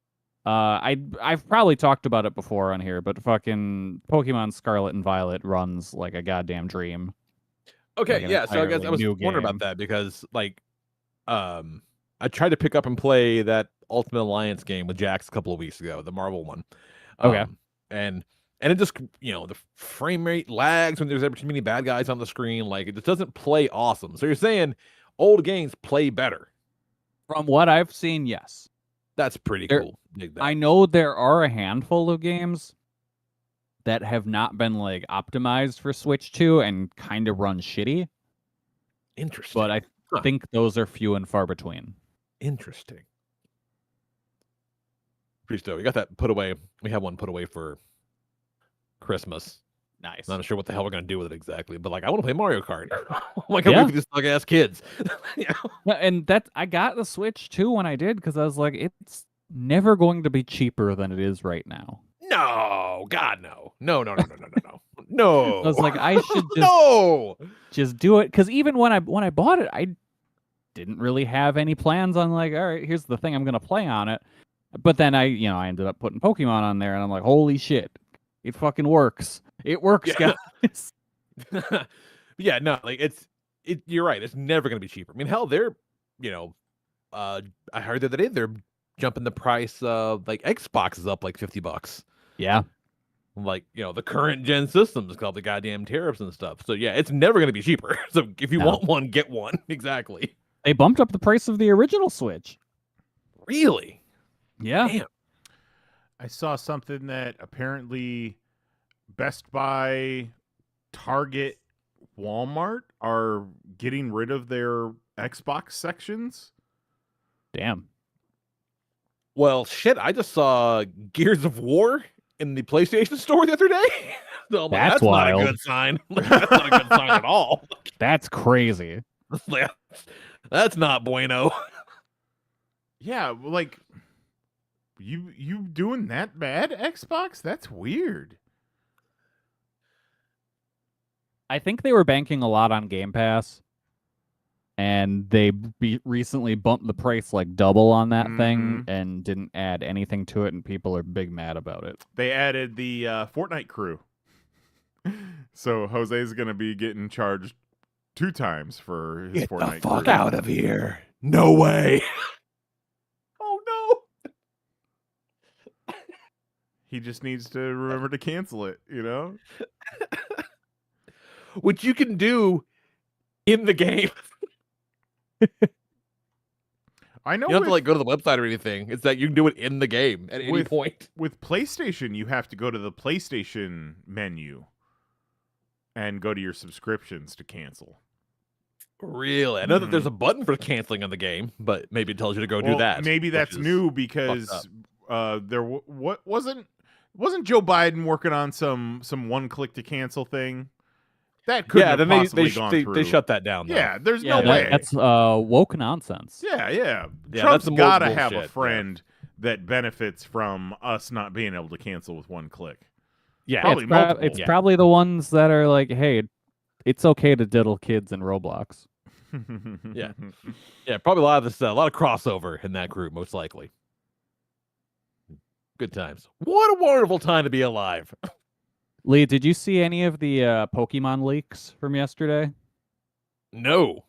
I've probably talked about it before on here, but fucking Pokemon Scarlet and Violet runs like a goddamn dream. Okay, Like an yeah. So I guess I entirely was new wondering game. about that because, I tried to pick up and play that Ultimate Alliance game with Jax a couple of weeks ago, the Marvel one. Okay. And it just, the frame rate lags when there's ever too many bad guys on the screen. Like, it just doesn't play awesome. So you're saying old games play better? From what I've seen, yes. That's pretty There- cool. Dig that. I know there are a handful of games that have not been like optimized for Switch 2 and kind of run shitty, Interesting. but I Huh. think those are few and far between. Interesting. Pretty stoked. We got that put away. We have one put away for Christmas. Nice. Not sure what the hell we're gonna do with it exactly, but like I want to play Mario Kart. Oh my god, Yeah. we these thug ass kids. Yeah, and I got the Switch 2 when I did because I was like, it's never going to be cheaper than it is right now. No, God, no. No. No. I was like, I should just No. just do it because even when I bought it, I didn't really have any plans on like, all right, here's the thing I'm gonna play on it. But then I ended up putting Pokemon on there, and I'm like, holy shit, it fucking works. It works, Yeah. guys. Yeah, no, like you're right. It's never gonna be cheaper. I mean, hell, they're I heard the other day they're jumping the price of like Xbox is up like $50. Yeah. Like, the current gen systems called the goddamn tariffs and stuff. So yeah, it's never gonna be cheaper. So if you No. want one, get one. Exactly. They bumped up the price of the original Switch. Really? Yeah. Damn. I saw something that apparently Best Buy, Target, Walmart are getting rid of their Xbox sections. Damn. Well, shit, I just saw Gears of War in the PlayStation store the other day. So I'm like, That's that's not wild. a good sign. That's not a good sign at all. That's crazy. That's not bueno. Yeah, like you doing that bad, Xbox? That's weird. I think they were banking a lot on Game Pass, and they recently bumped the price like double on that thing and didn't add anything to it, and people are big mad about it. They added the Fortnite crew. So Jose's going to be getting charged 2 times for his Fortnite crew. out of here. No way. Oh no. He just needs to remember to cancel it, Which you can do in the game. I know You don't have to like go to the website or anything. It's that you can do it in the game at any point. with PlayStation, you have to go to the PlayStation menu and go to your subscriptions to cancel. Really? I know that there's a button for canceling on the game, but maybe it tells you to go do that. Maybe that's new because wasn't Joe Biden working on some one click to cancel thing? That couldn't have possibly gone through. They shut that down. Though. Yeah, there's no way. That's woke nonsense. Yeah. Trump's that's got to bullshit, have a friend that benefits from us not being able to cancel with one click. Yeah, probably multiple. It's probably the ones that are like, hey, it's okay to diddle kids in Roblox. Yeah, probably a lot of crossover in that group, most likely. Good times. What a wonderful time to be alive. Lee, did you see any of the Pokemon leaks from yesterday? No.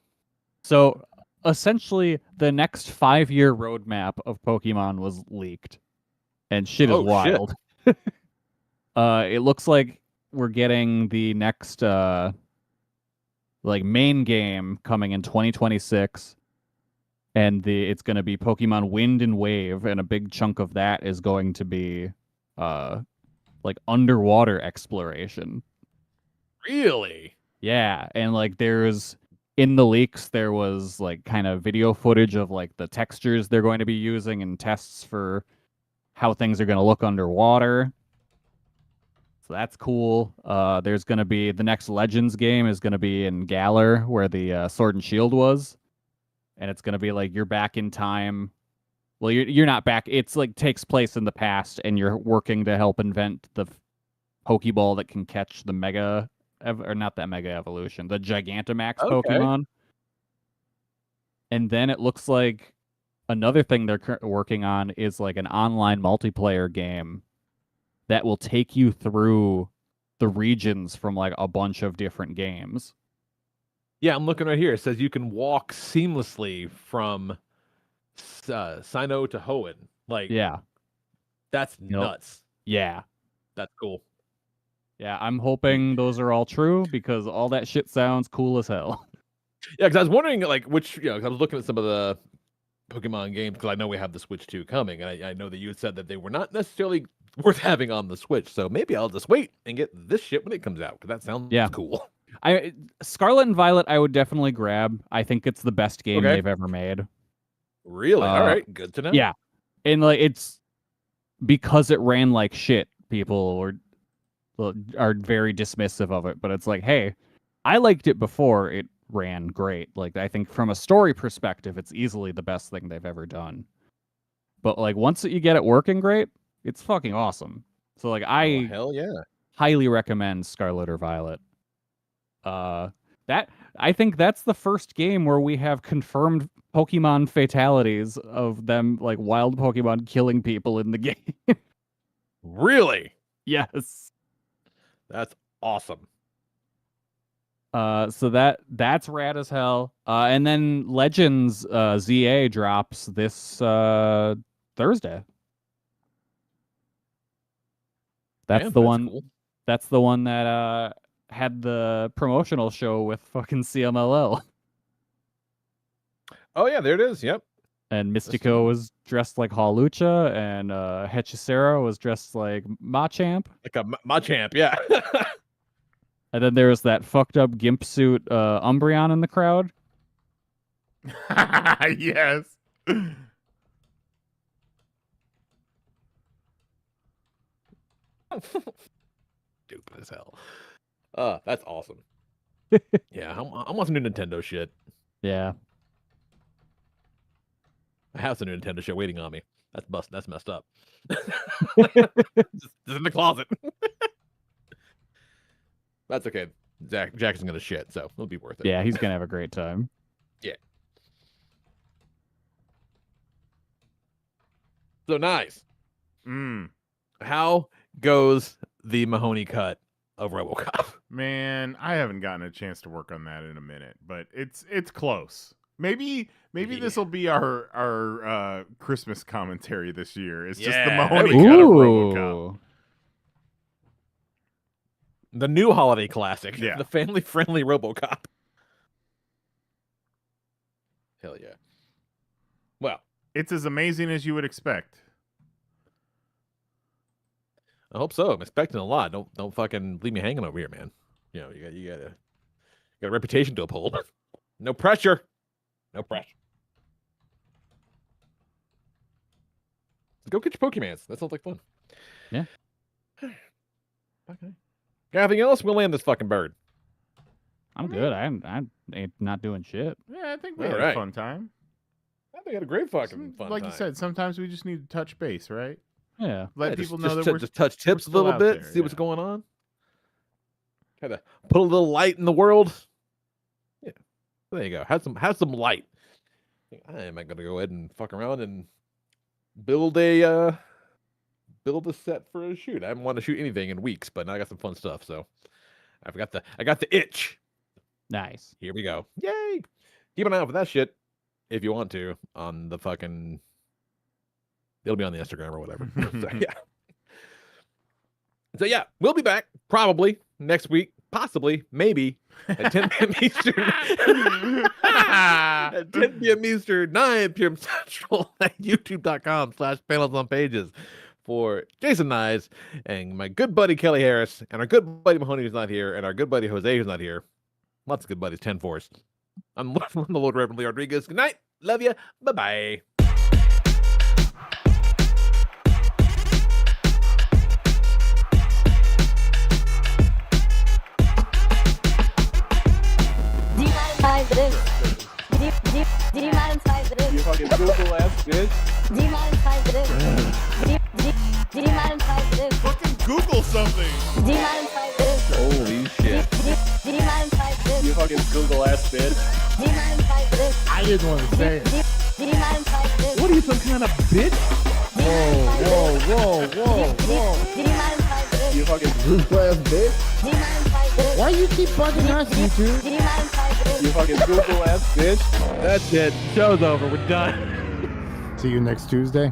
So essentially, the next 5-year roadmap of Pokemon was leaked, and shit is wild. It looks like we're getting the next main game coming in 2026, and it's going to be Pokemon Wind and Wave, and a big chunk of that is going to be underwater exploration. Really? Yeah, and in the leaks there was kind of video footage of the textures they're going to be using and tests for how things are going to look underwater. So that's cool. There's going to be the next Legends game is going to be in Galar, where the Sword and Shield was, and it's going to be you're back in time. Well, you're not back. It's takes place in the past, and you're working to help invent the Pokeball that can catch the Mega, or not that Mega Evolution, the Gigantamax Pokemon. And then it looks like another thing they're working on is an online multiplayer game that will take you through the regions from a bunch of different games. Yeah, I'm looking right here. It says you can walk seamlessly from Sinnoh to Hoenn. Yeah. That's nuts. Yeah. That's cool. Yeah, I'm hoping those are all true because all that shit sounds cool as hell. Yeah, because I was wondering which, cause I was looking at some of the Pokemon games because I know we have the Switch 2 coming, and I know that you had said that they were not necessarily worth having on the Switch, so maybe I'll just wait and get this shit when it comes out because that sounds cool. Scarlet and Violet I would definitely grab. I think it's the best game they've ever made. Really? All right, good to know. Yeah, and it's because it ran like shit. People are very dismissive of it, but it's hey, I liked it before it ran great. I think from a story perspective, it's easily the best thing they've ever done. But once you get it working great, it's fucking awesome. So I hell yeah, highly recommend Scarlet or Violet. That I think that's the first game where we have confirmed Pokemon fatalities of them wild Pokemon killing people in the game. Really? Yes. That's awesome. So that's rad as hell. And then Legends ZA drops this Thursday. That's the one. Cool. That's the one that had the promotional show with fucking CMLL. Oh yeah, there it is. Yep. And Mystico was dressed like Hawlucha, and Hechicera was dressed like Machamp. Like a Machamp, yeah. And then there was that fucked up gimp suit Umbreon in the crowd. Yes. Stupid as hell. That's awesome. Yeah, I want some new Nintendo shit. Yeah. I have some new Nintendo shit waiting on me. That's messed up. just in the closet. That's okay. Jack isn't gonna shit, so it'll be worth it. Yeah, he's gonna have a great time. Yeah. So nice. How goes the Mahoney cut of RoboCop? Man, I haven't gotten a chance to work on that in a minute, but it's close. Maybe this will be our Christmas commentary this year. It's just the Mahoney cut of RoboCop. The new holiday classic. Yeah. The family-friendly RoboCop. Hell yeah. Well, It's as amazing as you would expect. I hope so. I'm expecting a lot. Don't fucking leave me hanging over here, man. You know, you got a reputation to uphold. No pressure. No pressure. Go get your Pokemans. That sounds like fun. Yeah. Okay. Got anything else? We'll land this fucking bird. I'm good. I'm ain't not doing shit. Yeah, I think we All had right. a fun time. I think I had a great fucking fun Like time. you said, sometimes we just need to touch base, right? Yeah. Let Yeah, people just, know that just, we're just touch tips a still little out bit, there, see what's yeah. going on. Kind of put a little light in the world. Yeah, there you go. Have some light. I am gonna go ahead and fuck around and build a set for a shoot. I haven't wanted to shoot anything in weeks, but now I got some fun stuff. So I got the itch. Nice. Here we go. Yay! Keep an eye out for that shit if you want to on the fucking. It'll be on the Instagram or whatever. So yeah, we'll be back probably next week, possibly, maybe at 10 p.m. Eastern. At 10 p.m. Eastern, 9 p.m. Central at youtube.com/panelsonpages for Jason Nyes and my good buddy Kelly Harris and our good buddy Mahoney who's not here and our good buddy Jose who's not here. Lots of good buddies, 10 force. I'm the Lord Reverend Lee Rodriguez. Good night. Love you. Bye-bye. You fucking Google ass bitch. Fucking Google something. Holy shit. You fucking Google ass bitch. I didn't want to say it. What are you, some kind of bitch? Whoa. You fucking Google ass bitch. Why you keep bugging us, YouTube? you fucking Google ass bitch. That's it. Show's over. We're done. See you next Tuesday.